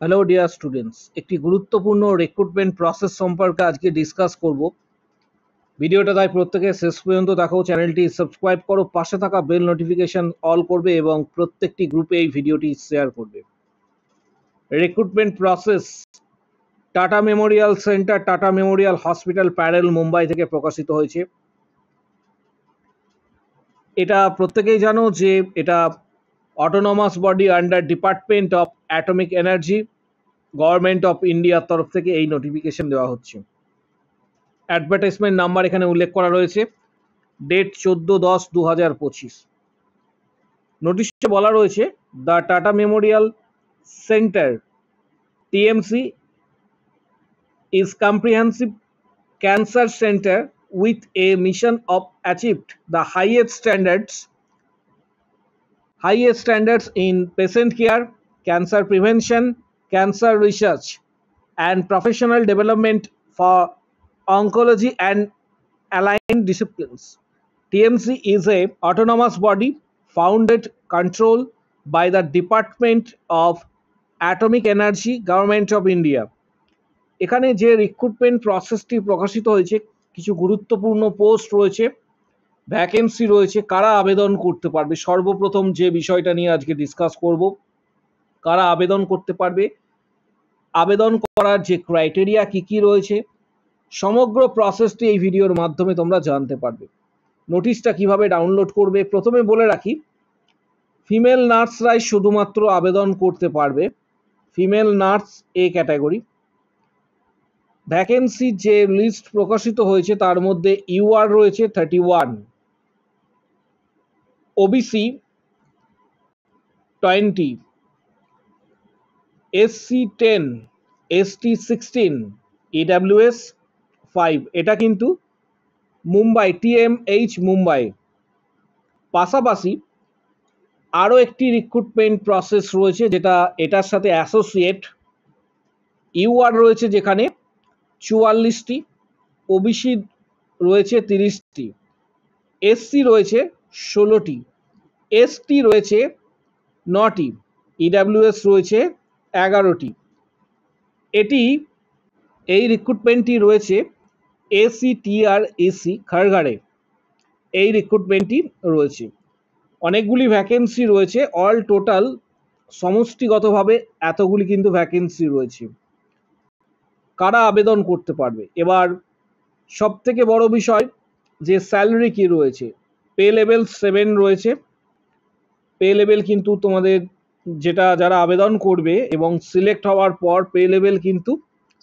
Hello dear students, একটি গুরুত্বপূর্ণ recruitment process সম্পর্কে আজকে ডিসকাস করব। ভিডিওটা তাই প্রত্যেকে শেষ পর্যন্ত দেখো, চ্যানেলটি সাবস্ক্রাইব করো, পাশে থাকা বেল নোটিফিকেশন অল করবে এবং প্রত্যেকটি গ্রুপে এই ভিডিওটি শেয়ার করবে। Recruitment process Tata Memorial Centre, Tata Memorial Hospital, Parel, Mumbai থেকে প্রকাশিত হয়েছে। এটা প্রত্যেকেই জানো যে এটা autonomous body under department of atomic energy, government of ইন্ডিয়ার তরফ থেকে এই নোটিফিকেশন দেওয়া হচ্ছে। অ্যাডভার্টাইজমেন্ট নাম্বার এখানে উল্লেখ করা রয়েছে, ডেট 14/10/2025। নোটিশে বলা রয়েছে, the tata Memorial centre TMC is comprehensive cancer center with a mission of achieved the highest standards in patient care, cancer prevention, cancer research, and professional development for oncology and aligned disciplines. TMC is a autonomous body founded, controlled by the Department of Atomic Energy, Government of India. এখানে যে recruitment প্রসেসটি প্রকাশিত হয়েছে, কিছু গুরুত্বপূর্ণ post রয়েছে, vacancy রয়েছে, কারা আবেদন করতে পারবে। সর্বপ্রথম যে বিষয়টা নিয়ে আজকে ডিসকাস করব, কারা আবেদন করতে পারবে, আবেদন করার যে ক্রাইটেরিয়া কি কি রয়েছে, সমগ্র প্রসেসটি এই ভিডিওর মাধ্যমে তোমরা জানতে পারবে। নোটিশটা কিভাবে ডাউনলোড করবে, প্রথমে বলে রাখি, ফিমেল নার্সরাই শুধুমাত্র আবেদন করতে পারবে, female nurse A category. Vacancy যে লিস্ট প্রকাশিত হয়েছে তার মধ্যে ইউআর রয়েছে 31, ওবিসি 20, এসসি 10, এসটি 16, ইডাব্লিউএস 5। এটা কিন্তু মুম্বাই, টিএমএইচ মুম্বাই। পাশাপাশি আরও একটি রিক্রুটমেন্ট প্রসেস রয়েছে যেটা এটার সাথে অ্যাসোসিয়েট। ইউআর রয়েছে যেখানে 44টি, ওবিসি রয়েছে 30টি, এসসি রয়েছে 16টি, এসটি রয়েছে 9টি, ইডাব্লিউএস রয়েছে 11টি। এই রিক্রুটমেন্টটি রয়েছে এসিটিআরএসি খারগাড়ে, এই রিক্রুটমেন্টটি রয়েছে। অনেকগুলি ভ্যাকেন্সি রয়েছে, অল টোটাল সমষ্টিগতভাবে এতগুলি কিন্তু ভ্যাকেন্সি রয়েছে। কারা আবেদন করতে পারবে, এবার সব থেকে বড় বিষয় যে স্যালারি কি রয়েছে। পে লেভেল 7 রয়েছে। পে লেভেল কিন্তু তোমাদের যেটা যারা আবেদন করবে এবং সিলেক্ট হওয়ার পর পে লেভেল কিন্তু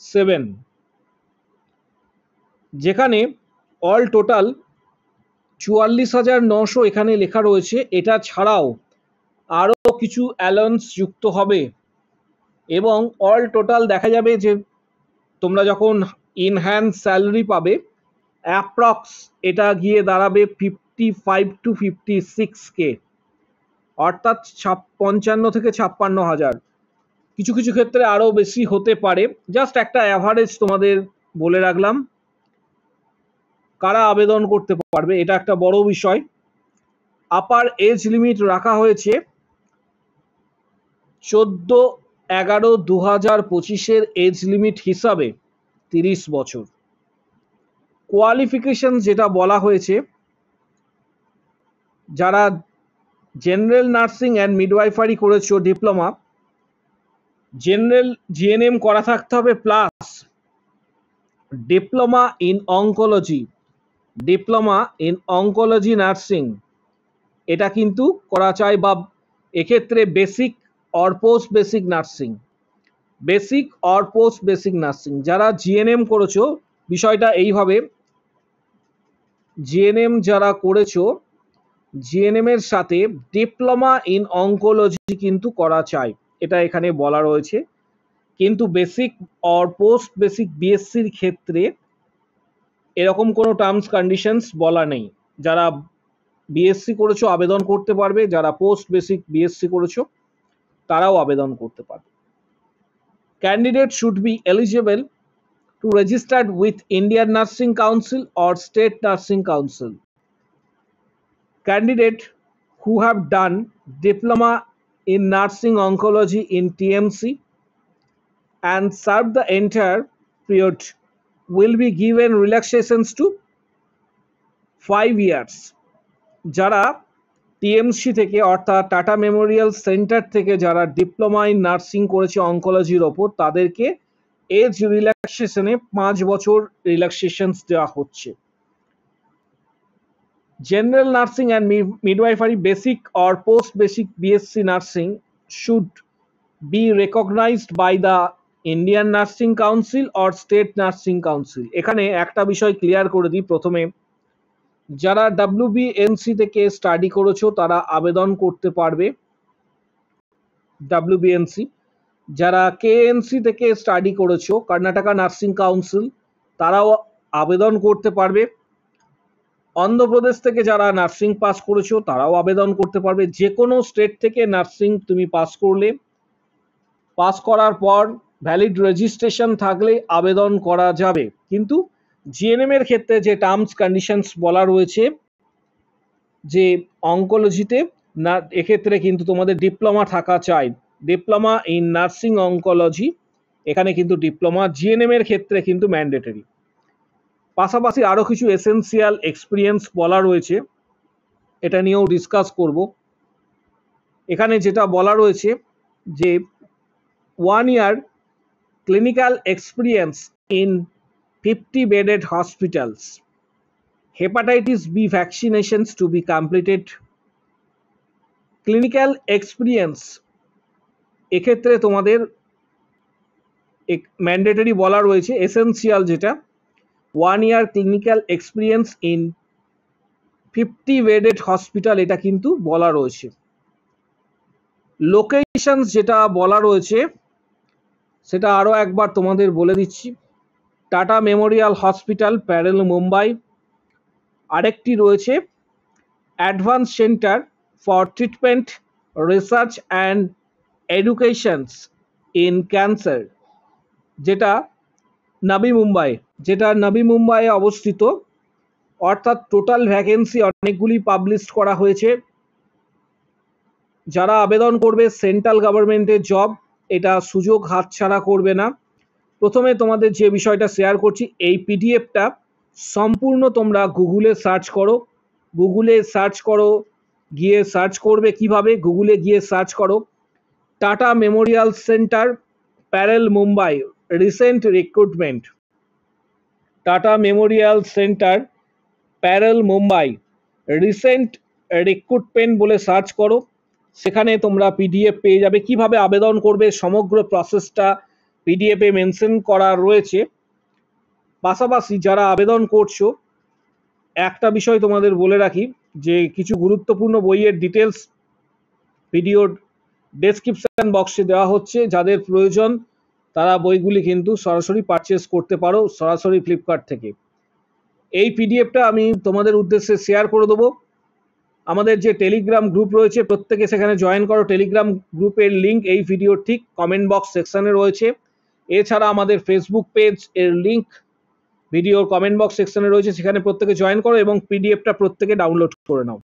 7, যেখানে অল টোটাল 44,900 এখানে লেখা রয়েছে। এটা ছাড়াও আরও কিছু অ্যালাউন্স যুক্ত হবে এবং অল টোটাল দেখা যাবে যে তোমরা যখন ইনহ্যান্ড স্যালারি পাবে, অ্যাপ্রক্স এটা গিয়ে দাঁড়াবে 55 to 56K, অর্থাৎ 55 থেকে 56,000। কিছু কিছু ক্ষেত্রে আরও বেশি হতে পারে, জাস্ট একটা অ্যাভারেজ তোমাদের বলে রাখলাম। কারা আবেদন করতে পারবে এটা একটা বড় বিষয়। আপার এজ লিমিট রাখা হয়েছে 14/11/2025 এজ লিমিট হিসাবে 30 বছর। কোয়ালিফিকেশন যেটা বলা হয়েছে, যারা জেনারেল নার্সিং অ্যান্ড মিডওয়াইফারি করেছো ডিপ্লোমা, জেনারেল জিএনএম করা থাকতে হবে, plus diploma in oncology nursing এটা কিন্তু করা চাই, বা এক্ষেত্রে basic or post basic nursing যারা জিএনএম করেছো, বিষয়টা এইভাবে, জিএনএম যারা করেছো, জিএনএম এর সাথে ডিপ্লোমা ইন অঙ্কোলজি কিন্তু করা চাই, এটা এখানে বলা রয়েছে। কিন্তু বেসিক অর পোস্ট বেসিক বিএসসির ক্ষেত্রে এরকম কোনো টার্মস কন্ডিশনস বলা নেই। যারা বিএসসি করেছো আবেদন করতে পারবে, যারা পোস্ট বেসিক বিএসসি করেছো তারাও আবেদন করতে পারবে। Candidate should be eligible to registered with Indian nursing council or state nursing council. Candidate who have done diploma in nursing oncology in TMC, and serve the entire period will be given relaxations to 5 years. যারা TMC থেকে অর্থাৎ tata Memorial centre থেকে যারা diploma in nursing করেছে অঙ্কোলজির ওপর তাদেরকে age রিল্যাক্সেশনে 5 বছর রিল্যাক্সেশনস দেওয়া হচ্ছে। General nursing and midwifery basic or post basic BSc nursing should be recognized by the Indian Nursing Council or State Nursing Council। এখানে একটা বিষয় ক্লিয়ার করে দিই প্রথমে, যারা WBNC থেকে স্টাডি করেছো তারা আবেদন করতে পারবে WBNC, যারা KNC থেকে স্টাডি করেছো কর্ণাটকা নার্সিং কাউন্সিল তারাও আবেদন করতে পারবে, অন্ধ্রপ্রদেশ থেকে যারা নার্সিং পাস করেছো তারাও আবেদন করতে পারবে। যে কোনো স্টেট থেকে নার্সিং তুমি পাস করলে, পাস করার পর ভ্যালিড রেজিস্ট্রেশন থাকলে আবেদন করা যাবে। কিন্তু জিএনএম এর ক্ষেত্রে যে টার্মস কন্ডিশনস বলা রয়েছে যে অঙ্কোলজিতে না, এক্ষেত্রে কিন্তু তোমাদের ডিপ্লোমা থাকা চাই, ডিপ্লোমা ইন নার্সিং অঙ্কোলজি, এখানে কিন্তু ডিপ্লোমা জিএনএম এর ক্ষেত্রে কিন্তু ম্যান্ডেটরি। পাশাপাশি আরও কিছু এসেনশিয়াল এক্সপিরিয়েন্স বলা রয়েছে, এটা নিয়েও ডিসকাস করব। এখানে যেটা বলা রয়েছে যে 1 year clinical experience in 50 bedded hospitals, hepatitis B vaccinations to be completed, clinical experience এক্ষেত্রে তোমাদের ম্যান্ডেটরি বলা রয়েছে, এসেনশিয়াল যেটা 1 year clinical experience in 50 bedded hospital এটা কিন্তু বলা রয়েছে। লোকেশনস যেটা বলা রয়েছে সেটা আরও একবার তোমাদের বলে দিচ্ছি, tata Memorial Hospital Parel Mumbai, আরেকটি রয়েছে advance centre for treatment research and educations in cancer যেটা নবি মুম্বাইয়ে অবস্থিত। অর্থাৎ টোটাল ভ্যাকেন্সি অনেকগুলি পাবলিশ করা হয়েছে। যারা আবেদন করবে সেন্ট্রাল গভর্নমেন্টের জব, এটা সুযোগ হাতছাড়া করবে না। প্রথমে তোমাদের যে বিষয়টা শেয়ার করছি, এই পিডিএফটা সম্পূর্ণ তোমরা গুগলে সার্চ করো, গিয়ে সার্চ করবে কিভাবে, গুগলে গিয়ে সার্চ করো Tata Memorial Centre Parel Mumbai recent recruitment, Tata Memorial Centre Parel Mumbai recent recruitment বলে সার্চ করো, সেখানে তোমরা পিডিএফ পেয়ে যাবে। কিভাবে আবেদন করবে সমগ্র প্রসেসটা পিডিএফে মেনশন করা রয়েছে। পাশাপাশি যারা আবেদন করছো একটা বিষয় তোমাদের বলে রাখি যে কিছু গুরুত্বপূর্ণ বইয়ের ডিটেলস ভিডিওর ডেসক্রিপশন বক্সে দেওয়া হচ্ছে, যাদের প্রয়োজন তারা বইগুলি কিন্তু সরাসরি পারচেস করতে পারো সরাসরি ফ্লিপকার্ট থেকে। এই পিডিএফটা আমি তোমাদের উদ্দেশ্যে শেয়ার করে দেবো। আমাদের যে টেলিগ্রাম গ্রুপ রয়েছে প্রত্যেকে সেখানে জয়েন করো। টেলিগ্রাম গ্রুপের লিঙ্ক এই ভিডিওর ঠিক কমেন্ট বক্স সেকশনে রয়েছে। এছাড়া আমাদের ফেসবুক পেজ এর লিঙ্ক ভিডিওর কমেন্ট বক্স সেকশনে রয়েছে, সেখানে প্রত্যেকে জয়েন করো এবং পিডিএফটা প্রত্যেকে ডাউনলোড করে নাও।